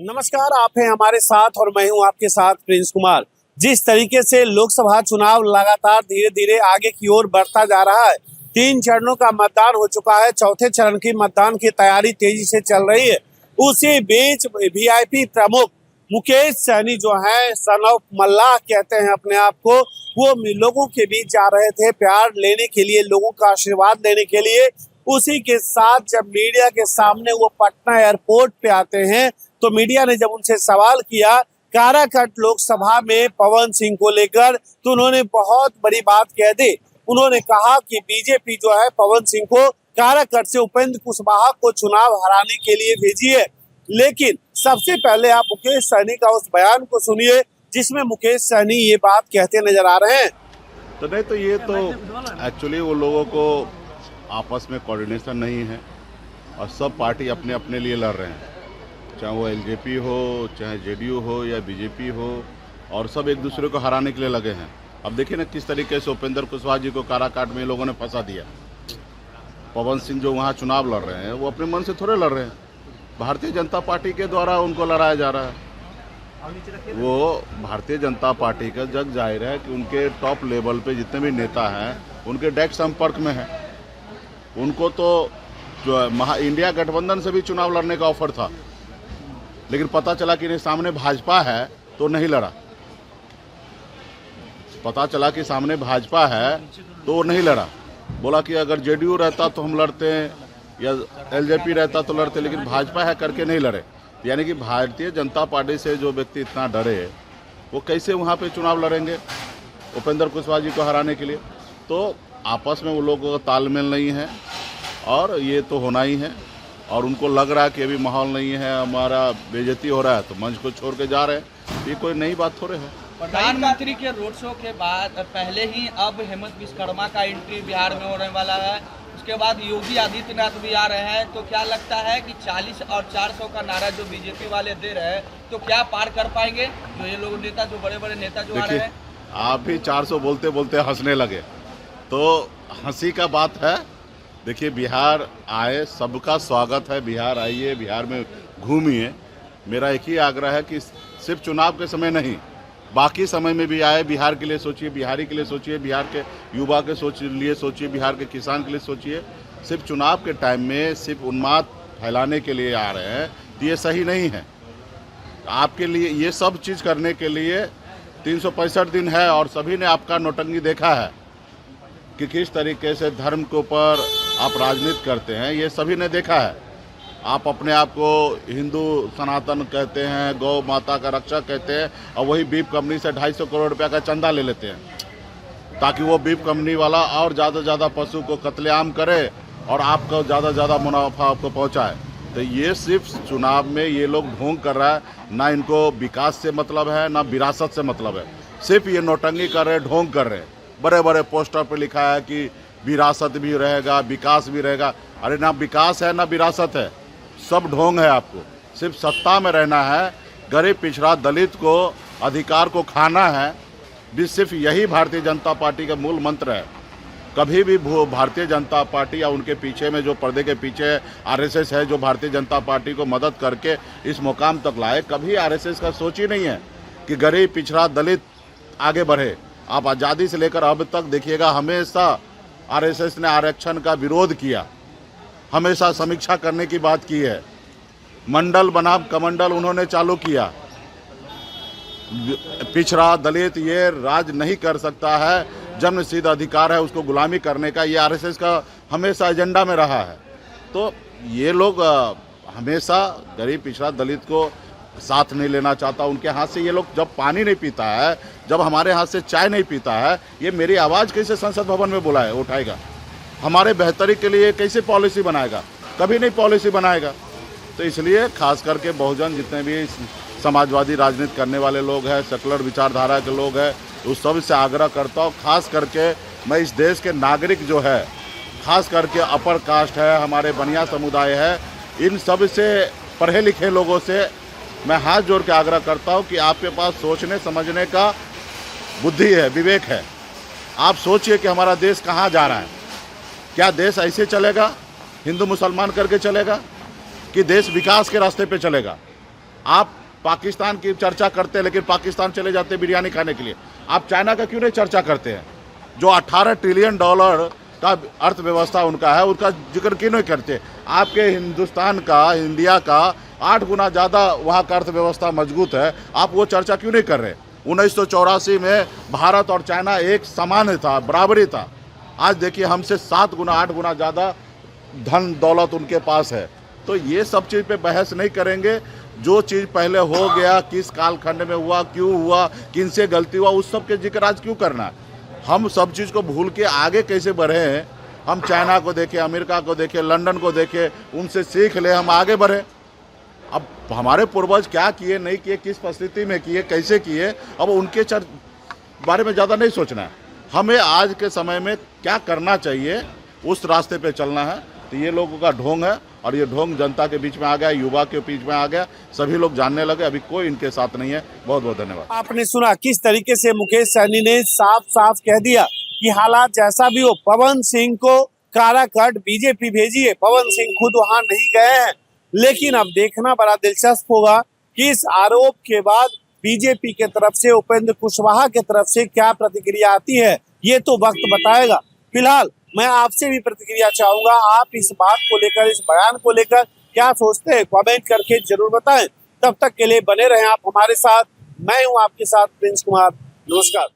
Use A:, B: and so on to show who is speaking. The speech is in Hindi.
A: नमस्कार, आप हैं हमारे साथ और मैं हूं आपके साथ प्रिंस कुमार। जिस तरीके से लोकसभा चुनाव लगातार धीरे धीरे आगे की ओर बढ़ता जा रहा है, 3 चरणों का मतदान हो चुका है। चौथे चरण की मतदान की तैयारी तेजी से चल रही है। उसी बीच वीआईपी प्रमुख मुकेश सहनी जो है, सन ऑफ मल्लाह कहते हैं अपने आप को, वो लोगों के बीच जा रहे थे प्यार लेने के लिए, लोगों का आशीर्वाद लेने के लिए। उसी के साथ जब मीडिया के सामने वो पटना एयरपोर्ट पे आते हैं तो मीडिया ने जब उनसे सवाल किया काराकट लोकसभा में पवन सिंह को लेकर, तो उन्होंने बहुत बड़ी बात कह दी। उन्होंने कहा कि बीजेपी जो है पवन सिंह को काराकट से उपेंद्र कुशवाहा को चुनाव हराने के लिए भेजी है। लेकिन सबसे पहले आप मुकेश सहनी का उस बयान को सुनिए जिसमें मुकेश सहनी ये बात कहते नजर आ रहे हैं।
B: तो नहीं, तो ये तो एक्चुअली वो लोगों को आपस में कोऑर्डिनेशन नहीं है और सब पार्टी अपने अपने लिए लड़ रहे हैं, चाहे वो एलजेपी हो, चाहे जेडीयू हो या बीजेपी हो, और सब एक दूसरे को हराने के लिए लगे हैं। अब देखिए ना किस तरीके से उपेंद्र कुशवाहा जी को काराकाट में लोगों ने फंसा दिया। पवन सिंह जो वहाँ चुनाव लड़ रहे हैं वो अपने मन से थोड़े लड़ रहे हैं, भारतीय जनता पार्टी के द्वारा उनको लड़ाया जा रहा है। वो भारतीय जनता पार्टी का जग जाहिर है कि उनके टॉप लेवल पे जितने भी नेता हैं उनके डायरेक्ट संपर्क में है। उनको तो जो इंडिया गठबंधन से भी चुनाव लड़ने का ऑफर था, लेकिन पता चला कि सामने भाजपा है तो नहीं लड़ा। पता चला कि सामने भाजपा है तो नहीं लड़ा। बोला कि अगर जेडीयू रहता तो हम लड़ते या एलजेपी रहता तो लड़ते, लेकिन भाजपा है करके नहीं लड़े। यानी कि भारतीय जनता पार्टी से जो व्यक्ति इतना डरे वो कैसे वहाँ पे चुनाव लड़ेंगे उपेंद्र कुशवाहा जी को हराने के लिए। तो आपस में वो लोगों का तालमेल नहीं है और ये तो होना ही है। और उनको लग रहा है कि अभी माहौल नहीं है, हमारा बेइज्जती हो रहा है, तो मंच को छोड़ के जा रहे हैं। ये कोई नई बात थोड़े है।
C: प्रधानमंत्री के रोड शो के बाद पहले ही अब हेमंत विश्वकर्मा का एंट्री बिहार में होने वाला है। उसके बाद योगी आदित्यनाथ भी आ रहे हैं। तो क्या लगता है कि 40 और 400 का नारा जो बीजेपी वाले दे रहे हैं, तो क्या पार कर पाएंगे जो ये लोग नेता, जो बड़े बड़े नेता जो आ रहे हैं?
B: आप भी 400 बोलते बोलते हंसने लगे, तो हंसी का बात है। देखिए, बिहार आए, सबका स्वागत है। बिहार आइए, बिहार में घूमिए। मेरा एक ही आग्रह है कि सिर्फ चुनाव के समय नहीं, बाकी समय में भी आए, बिहार के लिए सोचिए, बिहारी के लिए सोचिए, बिहार के युवा के लिए सोचिए, बिहार के किसान के लिए सोचिए। सिर्फ चुनाव के टाइम में सिर्फ उन्माद फैलाने के लिए आ रहे हैं तो ये सही नहीं है। आपके लिए ये सब चीज़ करने के लिए 365 दिन है और सभी ने आपका नौटंकी देखा है कि किस तरीके से धर्म के ऊपर आप राजनीति करते हैं। ये सभी ने देखा है। आप अपने आप को हिंदू सनातन कहते हैं, गौ माता का रक्षक कहते हैं, और वही बीफ कंपनी से 250 करोड़ रुपया का चंदा ले लेते हैं ताकि वो बीफ कंपनी वाला और ज़्यादा से ज़्यादा पशु को कत्लेआम करे और आपको ज़्यादा से ज़्यादा मुनाफा आपको पहुँचाए। तो ये सिर्फ चुनाव में ये लोग ढोंग कर रहा है। ना इनको विकास से मतलब है, ना विरासत से मतलब है। सिर्फ ये नौटंकी कर रहे, ढोंग कर रहे। बड़े बड़े पोस्टर पर लिखा है कि विरासत भी रहेगा, विकास भी रहेगा। अरे ना विकास है ना विरासत है, सब ढोंग है। आपको सिर्फ सत्ता में रहना है, गरीब पिछड़ा दलित को अधिकार को खाना है। भी सिर्फ यही भारतीय जनता पार्टी का मूल मंत्र है। कभी भी भारतीय जनता पार्टी या उनके पीछे में जो पर्दे के पीछे आरएसएस है, जो भारतीय जनता पार्टी को मदद करके इस मुकाम तक लाए, कभी आरएसएस का सोच ही नहीं है कि गरीब पिछड़ा दलित आगे बढ़े। आप आज़ादी से लेकर अब तक देखिएगा, हमेशा आरएसएस ने आरक्षण का विरोध किया, हमेशा समीक्षा करने की बात की है। मंडल बनाम कमंडल उन्होंने चालू किया। पिछड़ा दलित ये राज नहीं कर सकता है, जन्मसिद्ध अधिकार है, उसको गुलामी करने का ये आरएसएस का हमेशा एजेंडा में रहा है। तो ये लोग हमेशा गरीब पिछड़ा दलित को साथ नहीं लेना चाहता। उनके हाथ से ये लोग जब पानी नहीं पीता है, जब हमारे हाथ से चाय नहीं पीता है, ये मेरी आवाज़ कैसे संसद भवन में उठाएगा? हमारे बेहतरी के लिए कैसे पॉलिसी बनाएगा? कभी नहीं पॉलिसी बनाएगा। तो इसलिए खास करके बहुजन जितने भी समाजवादी राजनीति करने वाले लोग हैं, सेकुलर विचारधारा के लोग हैं, उस सब से आग्रह करता हूँ। खास करके मैं इस देश के नागरिक जो है, खास करके अपर कास्ट है, हमारे बनिया समुदाय है, इन सब से पढ़े लिखे लोगों से मैं हाथ जोड़ के आग्रह करता हूँ कि आपके पास सोचने समझने का बुद्धि है, विवेक है। आप सोचिए कि हमारा देश कहाँ जा रहा है। क्या देश ऐसे चलेगा, हिंदू मुसलमान करके चलेगा, कि देश विकास के रास्ते पे चलेगा? आप पाकिस्तान की चर्चा करते हैं लेकिन पाकिस्तान चले जाते हैं बिरयानी खाने के लिए। आप चाइना का क्यों नहीं चर्चा करते हैं? जो 18 ट्रिलियन डॉलर का अर्थव्यवस्था उनका है, उनका जिक्र क्यों नहीं करते? आपके हिंदुस्तान का, इंडिया का 8 गुना ज़्यादा वहाँ का अर्थव्यवस्था मजबूत है, आप वो चर्चा क्यों नहीं कर रहे? 1984 में भारत और चाइना एक समान था, बराबरी था। आज देखिए हमसे 7 गुना 8 गुना ज़्यादा धन दौलत उनके पास है। तो ये सब चीज़ पे बहस नहीं करेंगे। जो चीज़ पहले हो गया, किस कालखंड में हुआ, क्यों हुआ, किन से गलती हुआ, उस सब के जिक्र आज क्यों करना है? हम सब चीज़ को भूल के आगे कैसे बढ़े हैं? हम चाइना को देखें, अमेरिका को देखें, लंदन को देखें, उनसे सीख ले, हम आगे बढ़े। अब हमारे पूर्वज क्या किए, नहीं किए, किस परिस्थिति में किए, कैसे किए, अब उनके बारे में ज़्यादा नहीं सोचना है। हमें आज के समय में क्या करना चाहिए, उस रास्ते पे चलना है। तो ये लोगों का ढोंग है और ये ढोंग जनता के बीच में आ गया, युवा के बीच में आ गया, सभी लोग जानने लगे। अभी कोई इनके साथ नहीं है। बहुत बहुत धन्यवाद।
A: आपने सुना किस तरीके से मुकेश सहनी ने साफ साफ कह दिया कि हालात जैसा भी हो, पवन सिंह को काराकाट बीजेपी भेजी है। पवन सिंह खुद वहां नहीं गए हैं, लेकिन अब देखना बड़ा दिलचस्प होगा कि इस आरोप के बाद बीजेपी के तरफ से, उपेंद्र कुशवाहा के तरफ से क्या प्रतिक्रिया आती है, ये तो वक्त बताएगा। फिलहाल मैं आपसे भी प्रतिक्रिया चाहूंगा। आप इस बात को लेकर, इस बयान को लेकर क्या सोचते हैं, कमेंट करके जरूर बताएं। तब तक के लिए बने रहें आप हमारे साथ। मैं हूं आपके साथ प्रिंस कुमार। नमस्कार।